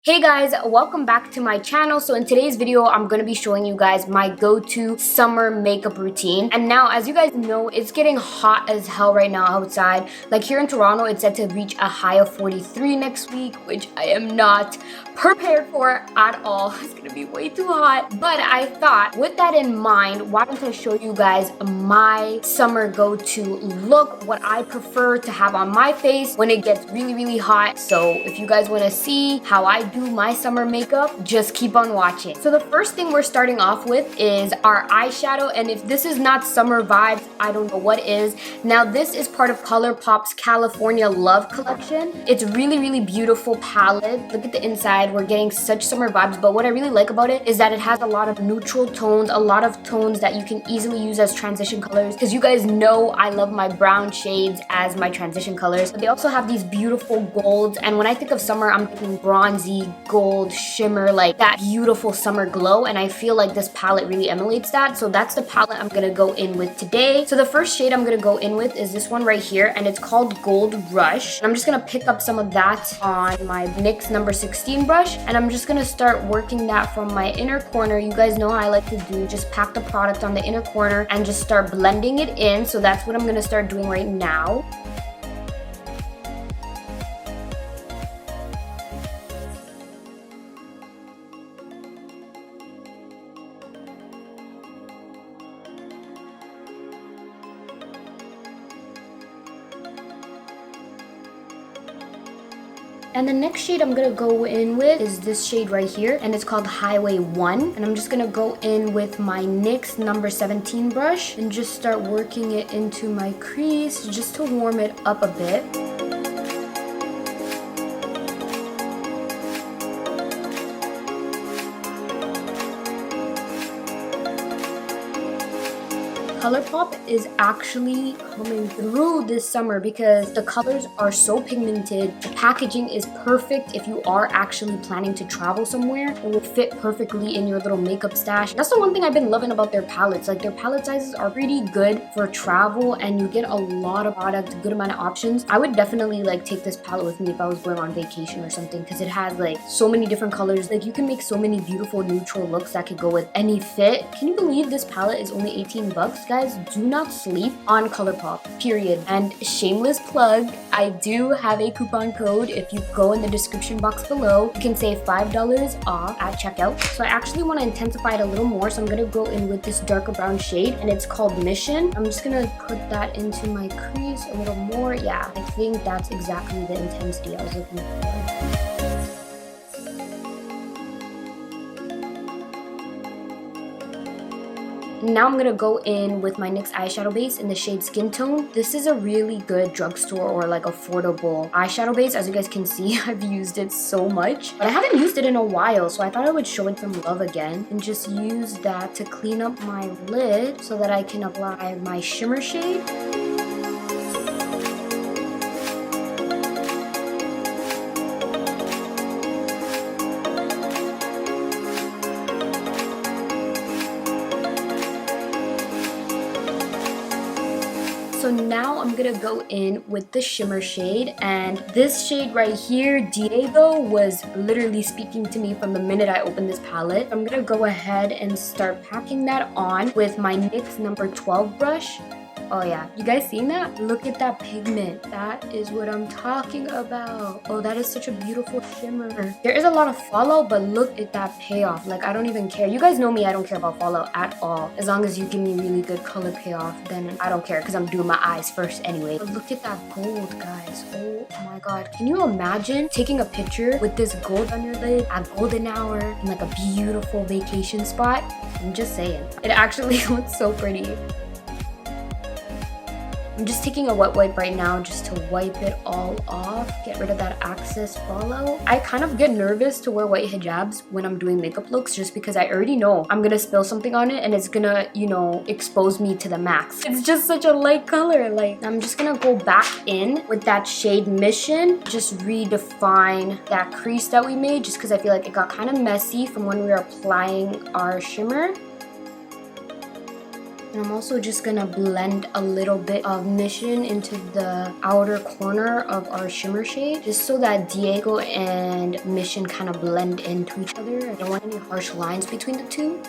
Hey guys, welcome back to my channel. So in today's video, I'm going to be showing you guys my go-to summer makeup routine. And now, as you guys know, it's getting hot as hell right now outside. Like here in Toronto, it's set to reach a high of 43 next week, which I am not prepared for at all. It's going to be way too hot. But I thought, with that in mind, why don't I show you guys my summer go-to look, what I prefer to have on my face when it gets really hot. So if you guys want to see how I do my summer makeup, just keep on watching. So the first thing we're starting off with is our eyeshadow, and if this is not summer vibes, I don't know what is. Now this is part of ColourPop's California Love collection. It's really beautiful palette. Look at the inside, we're getting such summer vibes, but what I really like about it is that it has a lot of neutral tones, a lot of tones that you can easily use as transition colors, because you guys know I love my brown shades as my transition colors. But they also have these beautiful golds, and when I think of summer, I'm thinking bronzy, gold, shimmer, like that beautiful summer glow, and I feel like this palette really emulates that. So that's the palette I'm gonna go in with today. So the first shade I'm gonna go in with is this one right here, and it's called Gold Rush. And I'm just gonna pick up some of that on my NYX number 16 brush, and I'm just gonna start working that from my inner corner. You guys know how I like to do, just pack the product on the inner corner and just start blending it in. So that's what I'm gonna start doing right now. And the next shade I'm gonna go in with is this shade right here, and it's called Highway 1. And I'm just gonna go in with my NYX number 17 brush and just start working it into my crease just to warm it up a bit. ColourPop is actually coming through this summer because the colors are so pigmented. The packaging is perfect if you are actually planning to travel somewhere. It will fit perfectly in your little makeup stash. That's the one thing I've been loving about their palettes. Like, their palette sizes are pretty good for travel, and you get a lot of product, good amount of options. I would definitely like take this palette with me if I was going on vacation or something, because it has like so many different colors. Like, you can make so many beautiful neutral looks that could go with any fit. Can you believe this palette is only 18 bucks? Guys, do not sleep on ColourPop, period. And shameless plug, I do have a coupon code. If you go in the description box below, you can save $5 off at checkout. So I actually want to intensify it a little more, so I'm going to go in with this darker brown shade, and it's called Mission. I'm just going to put that into my crease a little more. Yeah, I think that's exactly the intensity I was looking for. Now I'm gonna go in with my NYX Eyeshadow Base in the shade Skin Tone. This is a really good drugstore or like affordable eyeshadow base. As you guys can see, I've used it so much, but I haven't used it in a while, so I thought I would show it some love again and just use that to clean up my lid so that I can apply my shimmer shade. So now I'm gonna go in with the shimmer shade, and this shade right here, Diego, was literally speaking to me from the minute I opened this palette. I'm gonna go ahead and start packing that on with my NYX number 12 brush. Oh yeah, you guys seen that? Look at that pigment. That is what I'm talking about. Oh, that is such a beautiful shimmer. There is a lot of fallout, but look at that payoff. Like, I don't even care. You guys know me, I don't care about fallout at all. As long as you give me really good color payoff, then I don't care, because I'm doing my eyes first anyway. But look at that gold, guys. Oh my god. Can you imagine taking a picture with this gold on your lid at golden hour in like a beautiful vacation spot? I'm just saying. It actually looks so pretty. I'm just taking a wet wipe right now just to wipe it all off, get rid of that excess fallout. I kind of get nervous to wear white hijabs when I'm doing makeup looks, just because I already know I'm gonna spill something on it and it's gonna, you know, expose me to the max. It's just such a light color. Like, I'm just gonna go back in with that shade Mission, just redefine that crease that we made, just because I feel like it got kind of messy from when we were applying our shimmer. And I'm also just gonna blend a little bit of Mission into the outer corner of our shimmer shade, just so that Diego and Mission kind of blend into each other. I don't want any harsh lines between the two.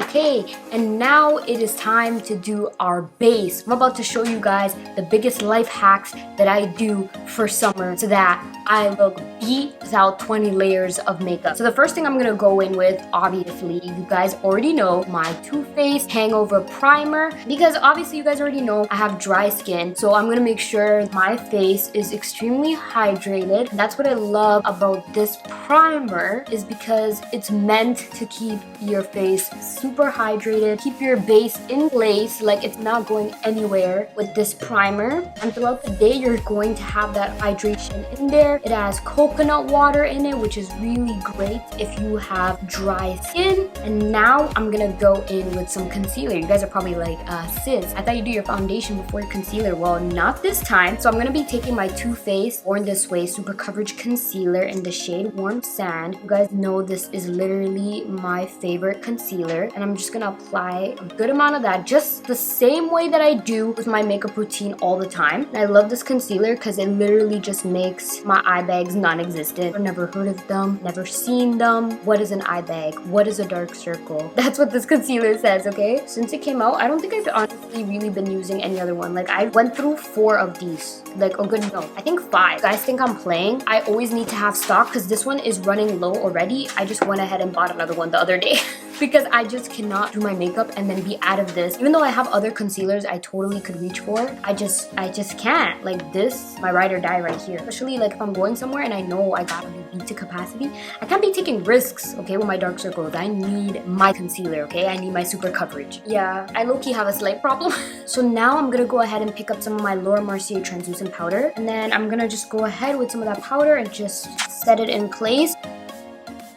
Okay, and now it is time to do our base. I'm about to show you guys the biggest life hacks that I do for summer so that I look beat without 20 layers of makeup. So the first thing I'm gonna go in with, obviously, you guys already know, my Too Faced Hangover Primer, because obviously you guys already know I have dry skin, so I'm gonna make sure my face is extremely hydrated. That's what I love about this primer, is because it's meant to keep your face super hydrated, keep your base in place, like it's not going anywhere with this primer. And throughout the day, you're going to have that hydration in there. It has coconut water in it, which is really great if you have dry skin. And now I'm gonna go in with some concealer. You guys are probably like, sis, I thought you do your foundation before your concealer. Well, not this time. So I'm gonna be taking my Too Faced Born This Way Super Coverage Concealer in the shade Warm Sand. You guys know this is literally my favorite concealer, and I'm just gonna apply a good amount of that, just the same way that I do with my makeup routine all the time. And I love this concealer because it literally just makes my eye bags non-existent. I've never heard of them, never seen them. What is an eye bag? What is a dark circle? That's what this concealer says, okay? Since it came out, I don't think I've honestly really been using any other one. Like, I went through 4 of these. Like, oh good, no, I think 5. You guys think I'm playing? I always need to have stock because this one is running low already. I just went ahead and bought another one the other day. Because I just cannot do my makeup and then be out of this. Even though I have other concealers I totally could reach for, I just can't. Like this, my ride or die right here. Especially like if I'm going somewhere and I know I gotta be beat to capacity, I can't be taking risks, okay, with my dark circles. I need my concealer, okay? I need my super coverage. Yeah, I low-key have a slight problem. So now I'm gonna go ahead and pick up some of my Laura Mercier translucent powder, and then I'm gonna just go ahead with some of that powder and just set it in place.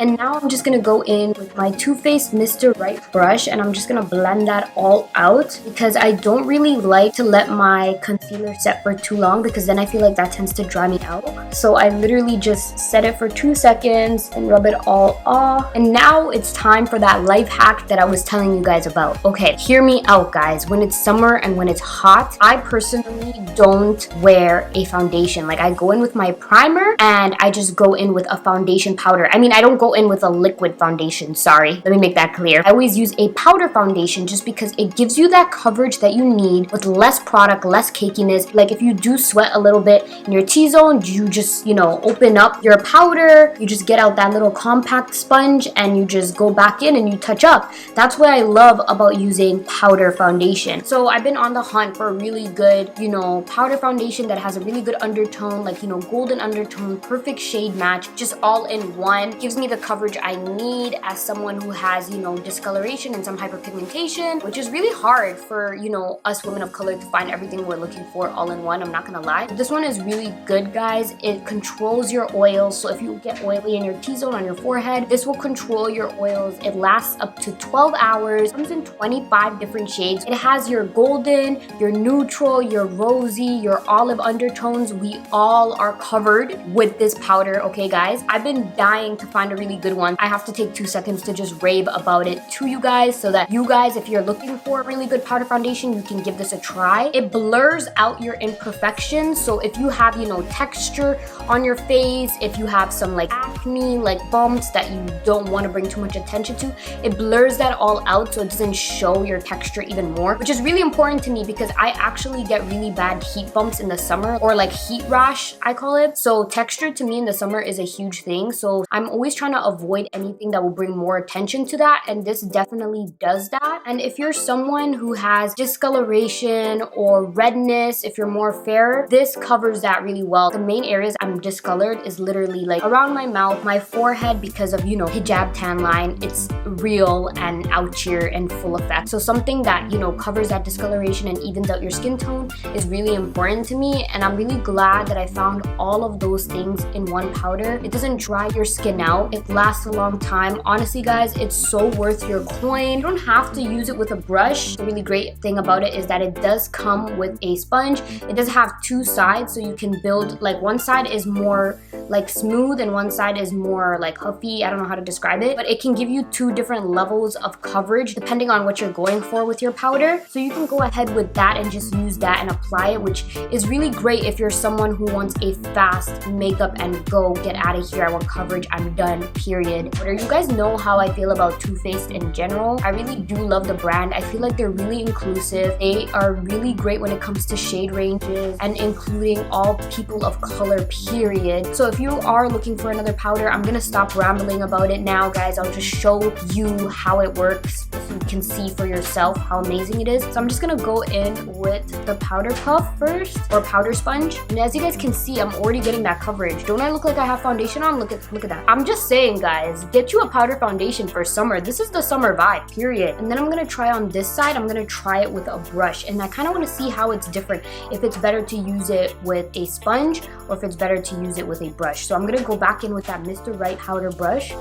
And now I'm just gonna go in with my Too Faced Mr. Right brush, and I'm just gonna blend that all out because I don't really like to let my concealer set for too long, because then I feel like that tends to dry me out. So I literally just set it for 2 seconds and rub it all off. And now it's time for that life hack that I was telling you guys about. Okay, hear me out, guys. When it's summer and when it's hot, I personally don't wear a foundation. Like, I go in with my primer and I just go in with a foundation powder. I mean, I don't go in with a liquid foundation, sorry, let me make that clear. I always use a powder foundation just because it gives you that coverage that you need with less product, less cakiness. Like if you do sweat a little bit in your T-zone, you just, you know, open up your powder, you just get out that little compact sponge and you just go back in and you touch up. That's what I love about using powder foundation. So I've been on the hunt for a really good, you know, powder foundation that has a really good undertone, like, you know, golden undertone, perfect shade match, just all in one. Gives me the coverage I need as someone who has, you know, discoloration and some hyperpigmentation, which is really hard for, you know, us women of color to find everything we're looking for all in one. I'm not gonna lie. This one is really good, guys. It controls your oils. So if you get oily in your T-zone, on your forehead, this will control your oils. It lasts up to 12 hours. It comes in 25 different shades. It has your golden, your neutral, your rosy, your olive undertones. We all are covered with this powder, okay, guys? I've been dying to find a really good one. I have to take 2 seconds to just rave about it to you guys so that you guys, if you're looking for a really good powder foundation, you can give this a try. It blurs out your imperfections. So if you have, you know, texture on your face, if you have some like acne, like bumps that you don't want to bring too much attention to, it blurs that all out so it doesn't show your texture even more, which is really important to me because I actually get really bad heat bumps in the summer, or like heat rash, I call it. So texture to me in the summer is a huge thing. So I'm always trying to avoid anything that will bring more attention to that, and this definitely does that. And if you're someone who has discoloration or redness, if you're more fair, this covers that really well. The main areas I'm discolored is literally like around my mouth, my forehead, because of, you know, hijab tan line. It's real and out here and full effect. So something that, you know, covers that discoloration and evens out your skin tone is really important to me, and I'm really glad that I found all of those things in one powder. It doesn't dry your skin out. It lasts a long time. Honestly, guys, it's so worth your coin. You don't have to use it with a brush. The really great thing about it is that it does come with a sponge. It does have 2 sides, so you can build, like one side is more like smooth and one side is more like huffy. I don't know how to describe it, but it can give you 2 different levels of coverage depending on what you're going for with your powder. So you can go ahead with that and just use that and apply it, which is really great if you're someone who wants a fast makeup and go, get out of here, I want coverage, I'm done, period. But you guys know how I feel about Too Faced in general. I really do love the brand. I feel like they're really inclusive. They are really great when it comes to shade ranges and including all people of color, period. So if you are looking for another powder, I'm gonna stop rambling about it now, guys. I'll just show you how it works so you can see for yourself how amazing it is. So I'm just gonna go in with the powder puff first, or powder sponge. And as you guys can see, I'm already getting that coverage. Don't I look like I have foundation on? Look at that. I'm just saying, guys, get you a powder foundation for summer. This is the summer vibe, period. And then I'm gonna try on this side. I'm gonna try it with a brush, and I kind of want to see how it's different, if it's better to use it with a sponge or if it's better to use it with a brush. So I'm gonna go back in with that Mr. Right powder brush.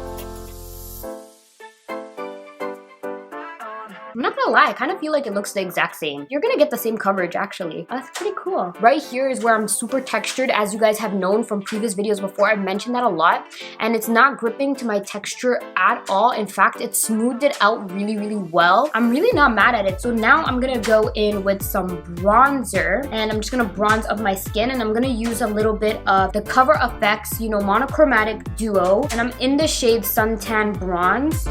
I'm not gonna lie, I kind of feel like it looks the exact same. You're gonna get the same coverage, actually. That's pretty cool. Right here is where I'm super textured, as you guys have known from previous videos before. I've mentioned that a lot, and it's not gripping to my texture at all. In fact, it smoothed it out really, really well. I'm really not mad at it. So now I'm gonna go in with some bronzer, and I'm just gonna bronze up my skin, and I'm gonna use a little bit of the Cover FX, you know, monochromatic duo, and I'm in the shade Suntan Bronze.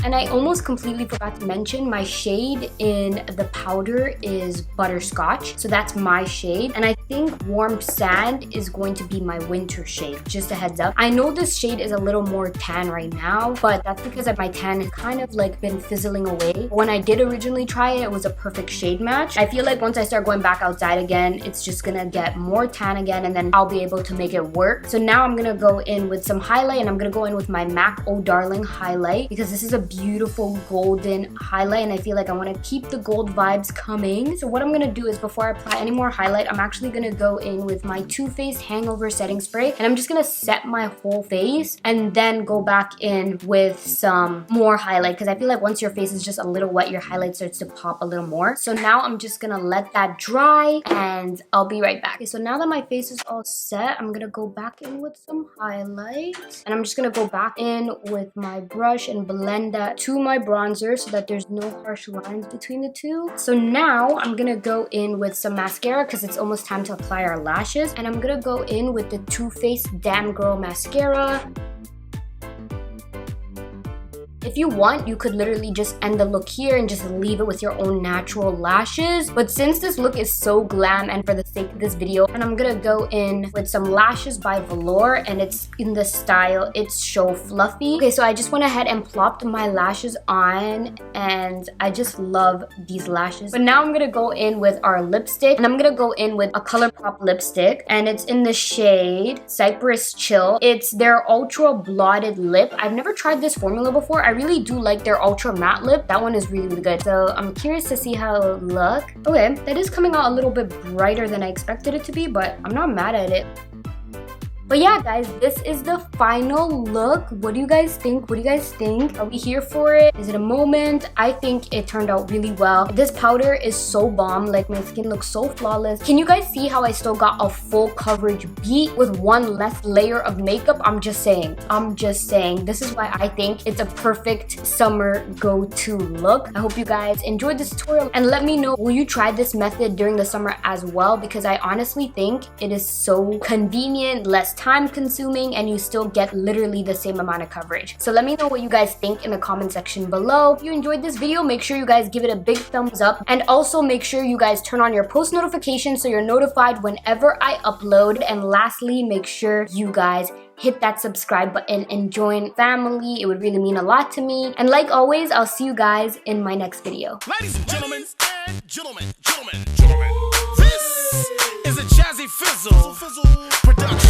And I almost completely forgot to mention, my shade in the powder is Butterscotch. So that's my shade. And I think Warm Sand is going to be my winter shade. Just a heads up. I know this shade is a little more tan right now, but that's because my tan has kind of like been fizzling away. When I did originally try it, it was a perfect shade match. I feel like once I start going back outside again, it's just gonna get more tan again, and then I'll be able to make it work. So now I'm gonna go in with some highlight, and I'm gonna go in with my MAC Oh Darling highlight, because this is a beautiful golden highlight, and I feel like I want to keep the gold vibes coming. So what I'm gonna do is, before I apply any more highlight, I'm actually gonna go in with my Too Faced Hangover Setting Spray, and I'm just gonna set my whole face and then go back in with some more highlight, because I feel like once your face is just a little wet, your highlight starts to pop a little more. So now I'm just gonna let that dry, and I'll be right back. Okay, so now that my face is all set, I'm gonna go back in with some highlight, and I'm just gonna go back in with my brush and blend that to my bronzer so that there's no harsh lines between the two. So now I'm gonna go in with some mascara, because it's almost time to apply our lashes, and I'm gonna go in with the Too Faced Damn Girl mascara. If you want, you could literally just end the look here and just leave it with your own natural lashes. But since this look is so glam, and for the sake of this video, and I'm gonna go in with some lashes by Velour, and it's in the style It's So Fluffy. Okay, so I just went ahead and plopped my lashes on, and I just love these lashes. But now I'm gonna go in with our lipstick, and I'm gonna go in with a ColourPop lipstick, and it's in the shade Cypress Chill. It's their Ultra Blotted Lip. I've never tried this formula before. I really do like their ultra matte lip. That one is really, really good. So I'm curious to see how it'll look. Okay, that is coming out a little bit brighter than I expected it to be, but I'm not mad at it. But yeah, guys, this is the final look. What do you guys think? What do you guys think? Are we here for it? Is it a moment? I think it turned out really well. This powder is so bomb. Like, my skin looks so flawless. Can you guys see how I still got a full coverage beat with one less layer of makeup? I'm just saying. I'm just saying. This is why I think it's a perfect summer go-to look. I hope you guys enjoyed this tutorial, and let me know, will you try this method during the summer as well? Because I honestly think it is so convenient, less time consuming, and you still get literally the same amount of coverage. So let me know what you guys think in the comment section below. If you enjoyed this video, make sure you guys give it a big thumbs up, and also make sure you guys turn on your post notifications so you're notified whenever I upload. And lastly, make sure you guys hit that subscribe button and join family. It would really mean a lot to me. And like always, I'll see you guys in my next video. Ladies and gentlemen, this is a Jazzy Fizzle production.